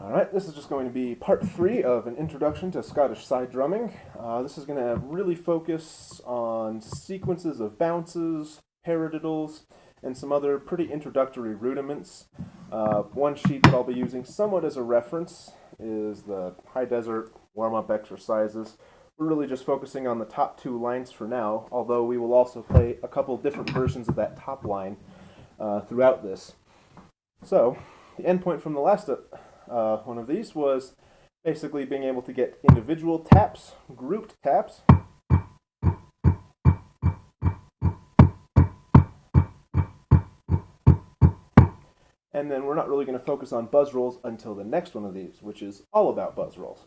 Alright, this is just going to be part 3 of an introduction to Scottish side drumming. This is going to really focus on sequences of bounces, paradiddles, and some other pretty introductory rudiments. One sheet that I'll be using somewhat as a reference is the High Desert warm-up exercises. We're really just focusing on the top 2 lines for now, although we will also play a couple different versions of that top line throughout this. So, the endpoint from the last one of these was basically being able to get individual taps, grouped taps, and then we're not really going to focus on buzz rolls until the next one of these, which is all about buzz rolls.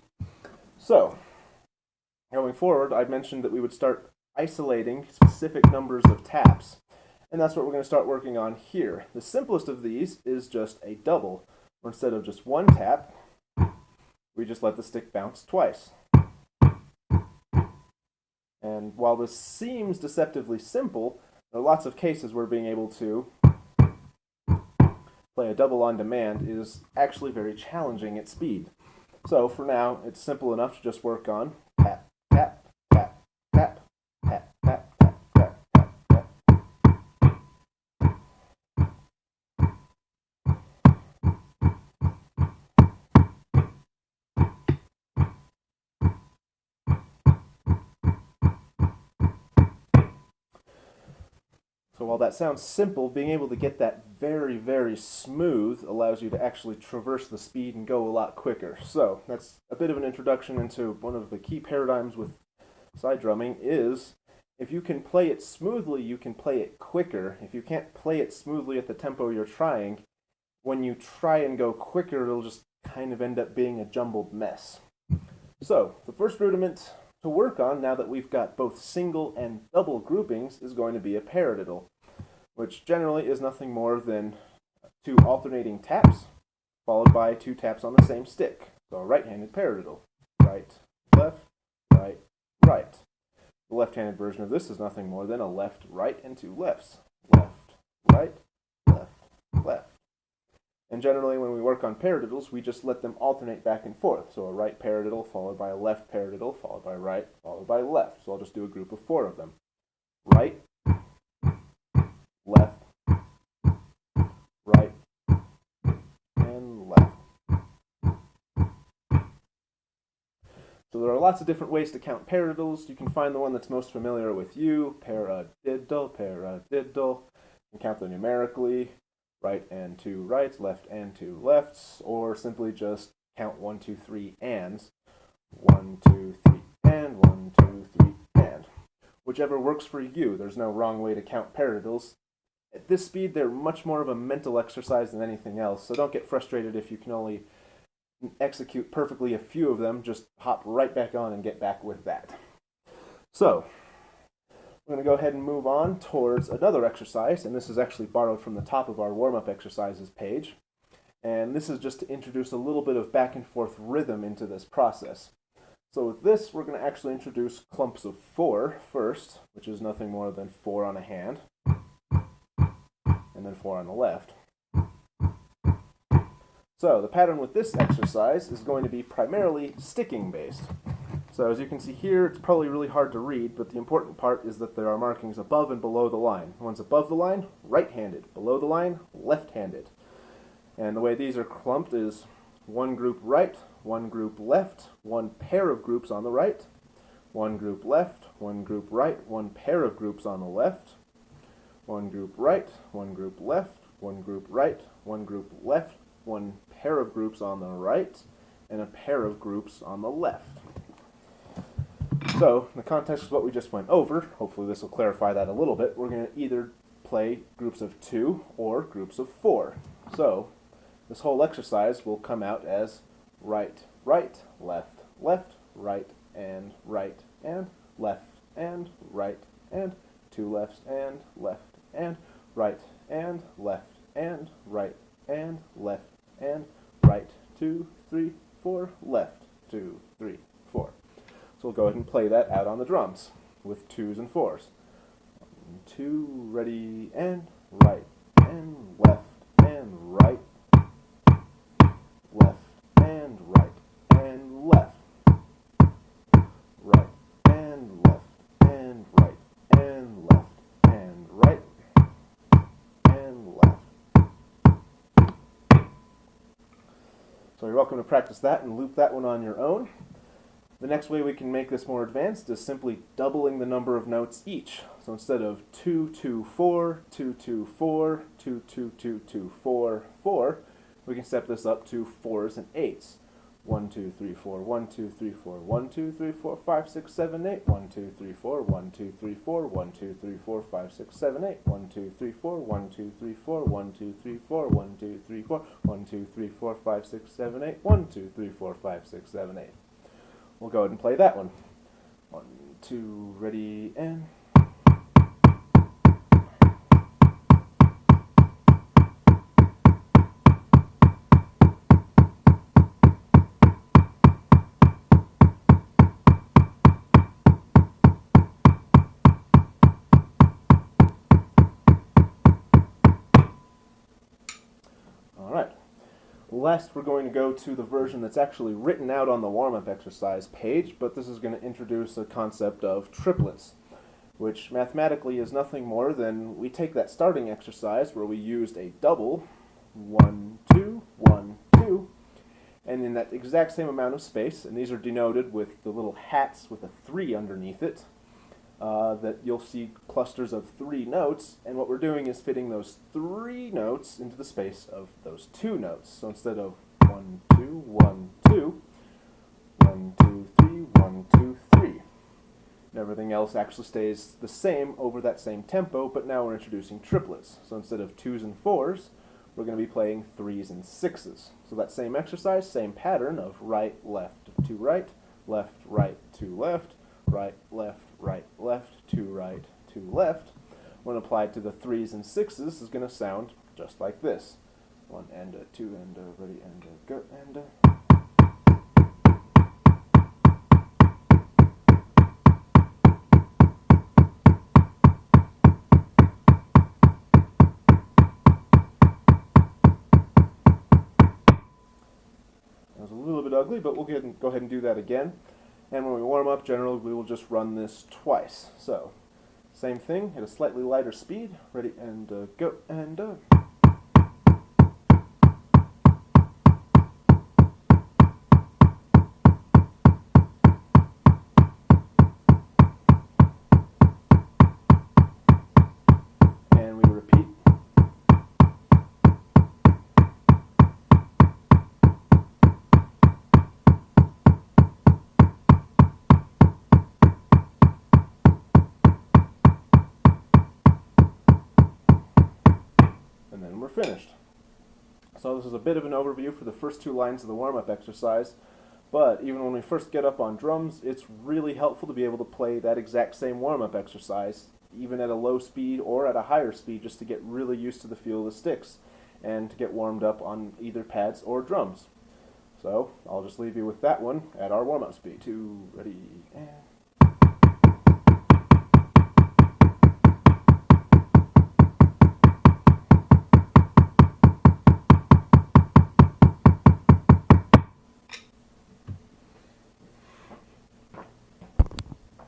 So, going forward, I mentioned that we would start isolating specific numbers of taps, and that's what we're going to start working on here. The simplest of these is just a double, where instead of just one tap, we just let the stick bounce twice. And while this seems deceptively simple, there are lots of cases where being able to play a double on demand is actually very challenging at speed. So for now, it's simple enough to just work on tap, tap, tap, tap, tap, tap, tap, tap, tap, tap. So while that sounds simple, being able to get that very, very smooth allows you to actually traverse the speed and go a lot quicker. So that's a bit of an introduction into one of the key paradigms with side drumming is if you can play it smoothly, you can play it quicker. If you can't play it smoothly at the tempo you're trying, when you try and go quicker, it'll just kind of end up being a jumbled mess. So the first rudiment to work on, now that we've got both single and double groupings, is going to be a paradiddle, which generally is nothing more than 2 alternating taps, followed by 2 taps on the same stick. So a right-handed paradiddle. Right, left, right, right. The left-handed version of this is nothing more than a left, right, and 2 lefts. Left, right, left, left. And generally when we work on paradiddles, we just let them alternate back and forth. So a right paradiddle followed by a left paradiddle, followed by right, followed by left. So I'll just do a group of 4 of them. Right, left, right, and left. So there are lots of different ways to count paradiddles. You can find the one that's most familiar with you, paradiddle, paradiddle. You can count them numerically, right and 2 rights, left and 2 lefts, or simply just count 1, 2, 3 ands. 1, 2, 3 and 1, 2, 3 and. Whichever works for you. There's no wrong way to count paradiddles. At this speed, they're much more of a mental exercise than anything else, so don't get frustrated if you can only execute perfectly a few of them. Just hop right back on and get back with that. So, we're going to go ahead and move on towards another exercise, and this is actually borrowed from the top of our warm-up exercises page. And this is just to introduce a little bit of back and forth rhythm into this process. So with this, we're going to actually introduce clumps of 4 first, which is nothing more than 4 on a hand, and then 4 on the left. So the pattern with this exercise is going to be primarily sticking based. So as you can see here, it's probably really hard to read, but the important part is that there are markings above and below the line. One's above the line, right-handed. Below the line, left-handed. And the way these are clumped is 1 group right, 1 group left, 1 pair of groups on the right, 1 group left, 1 group right, 1 pair of groups on the left, 1 group right, 1 group left, 1 group right, 1 group left, 1 pair of groups on the right, and a pair of groups on the left. So, in the context of what we just went over, hopefully this will clarify that a little bit, we're going to either play groups of 2 or groups of 4. So, this whole exercise will come out as right, right, left, left, right, and left, and right, and 2 lefts, and left, and right, and left, and right, and left, and right, 2, 3, 4, left, 2, 3, 4. So we'll go ahead and play that out on the drums with 2s and 4s. 1, 2, ready, and right, and left, and right, left, and So you're welcome to practice that and loop that one on your own. The next way we can make this more advanced is simply doubling the number of notes each. So instead of 2, 2, 4, 2, 2, 4, 2, 2, 2, 2, 4, 4, we can step this up to 4s and 8s. 1, 2, 3, 4, 1, 2, 3, 4, 1, 2, 3, 4, 5, 6, 7, 8, 1, 2, 3, 4, 1, 2, 3, 4, 1, 2, 3, 4, 5, 6, 7, 8, 1, 2, 3, 4, 1, 2, 3, 4, 1, 2, 3, 4, 1, 2, 3, 4, 1, 2, 3, 4, 5, 6, 7, 8, 1, 2, 3, 4, 5, 6, 7, 8. We'll go ahead and play that one. 1, 2, ready, and... Last, we're going to go to the version that's actually written out on the warm-up exercise page, but this is going to introduce a concept of triplets, which mathematically is nothing more than we take that starting exercise where we used a double, 1, 2, 1, 2, and in that exact same amount of space, and these are denoted with the little hats with a 3 underneath it, that you'll see clusters of 3 notes, and what we're doing is fitting those 3 notes into the space of those 2 notes. So instead of 1, 2, 1, 2, 1, 2, 3, 1, 2, 3. And everything else actually stays the same over that same tempo, but now we're introducing triplets. So instead of 2s and 4s, we're going to be playing 3s and 6s. So that same exercise, same pattern of right, left, to right, to left, right, left, to right, to left, when applied to the 3s and 6s, is going to sound just like this. 1 and a 2 and a ready and a go and a... That was a little bit ugly, but we'll go ahead and do that again. And when we warm up, generally we will just run this twice. So, same thing at a slightly lighter speed. Ready and go and and we repeat. And then we're finished. So this is a bit of an overview for the first 2 lines of the warm-up exercise, but even when we first get up on drums, it's really helpful to be able to play that exact same warm-up exercise, even at a low speed or at a higher speed, just to get really used to the feel of the sticks and to get warmed up on either pads or drums. So I'll just leave you with that one at our warm-up speed. 2, ready, and...